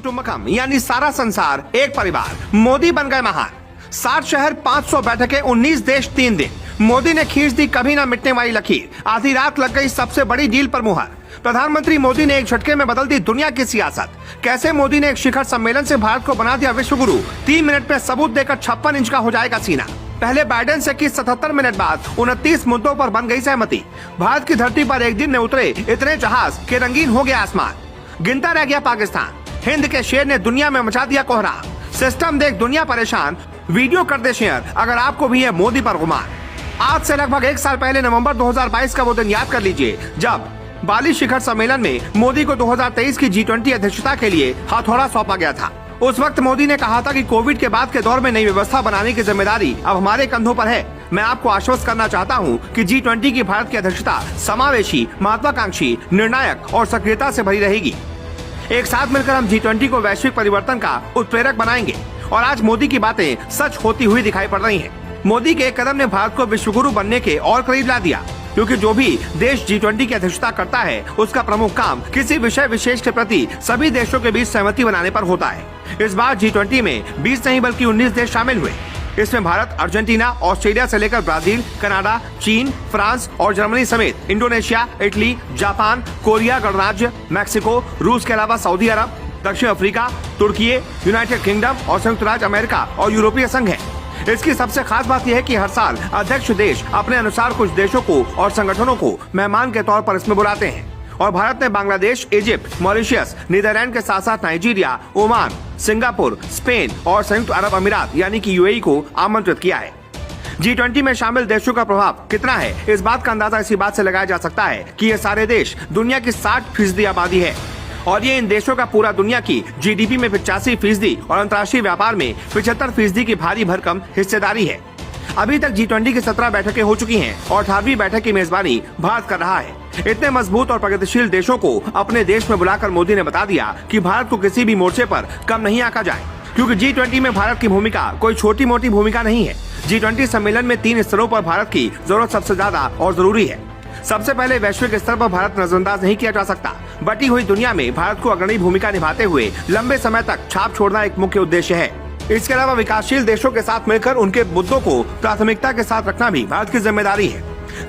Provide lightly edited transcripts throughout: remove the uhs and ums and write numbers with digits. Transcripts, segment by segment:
कुटुंबकम यानी सारा संसार एक परिवार। मोदी बन गए महान। 60 शहर 500 बैठकें 19 देश 3 दिन। मोदी ने खींच दी कभी ना मिटने वाली लकीर। आधी रात लग गई सबसे बड़ी डील पर मुहर। प्रधानमंत्री मोदी ने एक झटके में बदल दी दुनिया की सियासत। कैसे मोदी ने एक शिखर सम्मेलन से भारत को बना दिया विश्व गुरु। 3 मिनट में सबूत देकर 56 इंच का हो जाएगा सीना। पहले बाइडेन से की 77 मिनट बाद 29 मुद्दों पर बन गई सहमति। भारत की धरती पर एक दिन में उतरे इतने जहाज के रंगीन हो गया आसमान। गिनता रह गया पाकिस्तान। हिंद के शेर ने दुनिया में मचा दिया कोहराम। सिस्टम देख दुनिया परेशान। वीडियो कर दे शेयर अगर आपको भी है मोदी पर गुमान। आज से लगभग 1 साल पहले नवंबर 2022 का वो दिन याद कर लीजिए जब बाली शिखर सम्मेलन में मोदी को 2023 की G20 अध्यक्षता के लिए हथौड़ा सौंपा गया था। उस वक्त मोदी ने कहा था कि कोविड के बाद के दौर में नई व्यवस्था बनाने की जिम्मेदारी अब हमारे कंधों पर है। मैं आपको आश्वस्त करना चाहता हूं कि G20 की भारत की अध्यक्षता समावेशी, महत्वाकांक्षी, निर्णायक और सक्रियता से भरी रहेगी। एक साथ मिलकर हम G20 को वैश्विक परिवर्तन का उत्प्रेरक बनाएंगे और आज मोदी की बातें सच होती हुई दिखाई पड़ रही हैं। मोदी के एक कदम ने भारत को विश्वगुरु बनने के और करीब ला दिया, क्योंकि जो भी देश G20 की अध्यक्षता करता है उसका प्रमुख काम किसी विषय विशेष के प्रति सभी देशों के बीच सहमति बनाने पर होता है। इस बार G20 में 20 नहीं बल्कि 19 देश शामिल हुए। इसमें भारत, अर्जेंटीना, ऑस्ट्रेलिया से लेकर ब्राजील, कनाडा, चीन, फ्रांस और जर्मनी समेत इंडोनेशिया, इटली, जापान, कोरिया गणराज्य, मैक्सिको, रूस के अलावा सऊदी अरब, दक्षिण अफ्रीका, तुर्की, यूनाइटेड किंगडम और संयुक्त राज्य अमेरिका और यूरोपीय संघ है। इसकी सबसे खास बात यह है कि हर साल अध्यक्ष देश अपने अनुसार कुछ देशों को और संगठनों को मेहमान के तौर पर इसमें बुलाते हैं और भारत ने बांग्लादेश, इजिप्ट, मॉरिशस, नीदरलैंड के साथ साथ नाइजीरिया, ओमान, सिंगापुर, स्पेन और संयुक्त अरब अमीरात यानी कि UAE को आमंत्रित किया है। G20 में शामिल देशों का प्रभाव कितना है, इस बात का अंदाजा इसी बात से लगाया जा सकता है कि ये सारे देश दुनिया की 60% आबादी है और ये इन देशों का पूरा दुनिया की GDP में 85% और अंतर्राष्ट्रीय व्यापार में 75% की भारी भरकम हिस्सेदारी है। अभी तक G20 की 17 बैठकें हो चुकी हैं और 18वीं बैठक की मेजबानी भारत कर रहा है। इतने मजबूत और प्रगतिशील देशों को अपने देश में बुलाकर मोदी ने बता दिया कि भारत को किसी भी मोर्चे पर कम नहीं आंका जाए, क्योंकि G20 में भारत की भूमिका कोई छोटी मोटी भूमिका नहीं है। G20 सम्मेलन में 3 स्तरों पर भारत की जरूरत सबसे ज्यादा और जरूरी है। सबसे पहले वैश्विक स्तर पर भारत नजरअंदाज नहीं किया जा सकता। बटी हुई दुनिया में भारत को अग्रणी भूमिका निभाते हुए लंबे समय तक छाप छोड़ना एक मुख्य उद्देश्य है। इसके अलावा विकासशील देशों के साथ मिलकर उनके मुद्दों को प्राथमिकता के साथ रखना भी भारत की जिम्मेदारी है।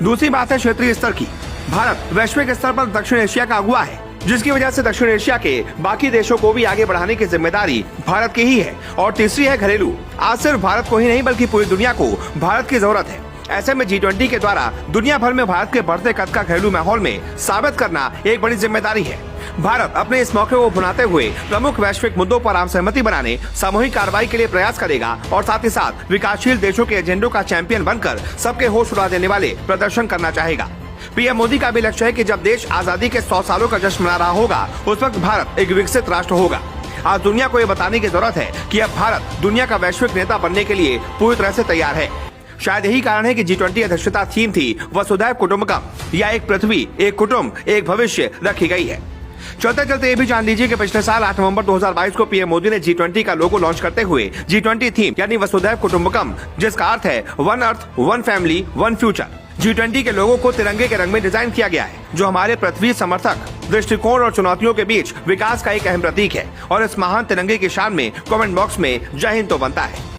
दूसरी बात है क्षेत्रीय स्तर की। भारत वैश्विक स्तर पर दक्षिण एशिया का अगुवा है, जिसकी वजह से दक्षिण एशिया के बाकी देशों को भी आगे बढ़ाने की जिम्मेदारी भारत की ही है। और तीसरी है घरेलू। आज सिर्फ भारत को ही नहीं बल्कि पूरी दुनिया को भारत की जरूरत है। ऐसे में G20 के द्वारा दुनिया भर में भारत के बढ़ते कद का घरेलू माहौल में साबित करना एक बड़ी जिम्मेदारी है। भारत अपने इस मौके को भुनाते हुए प्रमुख वैश्विक मुद्दों पर आम सहमति बनाने, सामूहिक कार्रवाई के लिए प्रयास करेगा और साथ ही साथ विकासशील देशों के एजेंडों का चैंपियन बनकर सबके होश उड़ा देने वाले प्रदर्शन करना चाहेगा। पीएम मोदी का भी लक्ष्य है कि जब देश आजादी के 100 सालों का जश्न मना रहा होगा उस वक्त भारत एक विकसित राष्ट्र होगा। आज दुनिया को ये बताने की जरूरत है कि अब भारत दुनिया का वैश्विक नेता बनने के लिए पूरी तरह से तैयार है। शायद यही कारण है कि G20 अध्यक्षता थीम थी वसुधैव कुटुंबकम या एक पृथ्वी, एक कुटुंब, एक भविष्य रखी गई है। चलते चलते ये भी जान लीजिए कि पिछले साल 8 नवंबर 2022 को पीएम मोदी ने G20 का लोगो लॉन्च करते हुए G20 थीम यानी वसुधैव कुटुंबकम, जिसका अर्थ है one earth, one family, one future. G20 के लोगों को तिरंगे के रंग में डिजाइन किया गया है, जो हमारे पृथ्वी समर्थक दृष्टिकोण और चुनौतियों के बीच विकास का एक अहम प्रतीक है। और इस महान तिरंगे की शान में कमेंट बॉक्स में जय हिंद तो बनता है।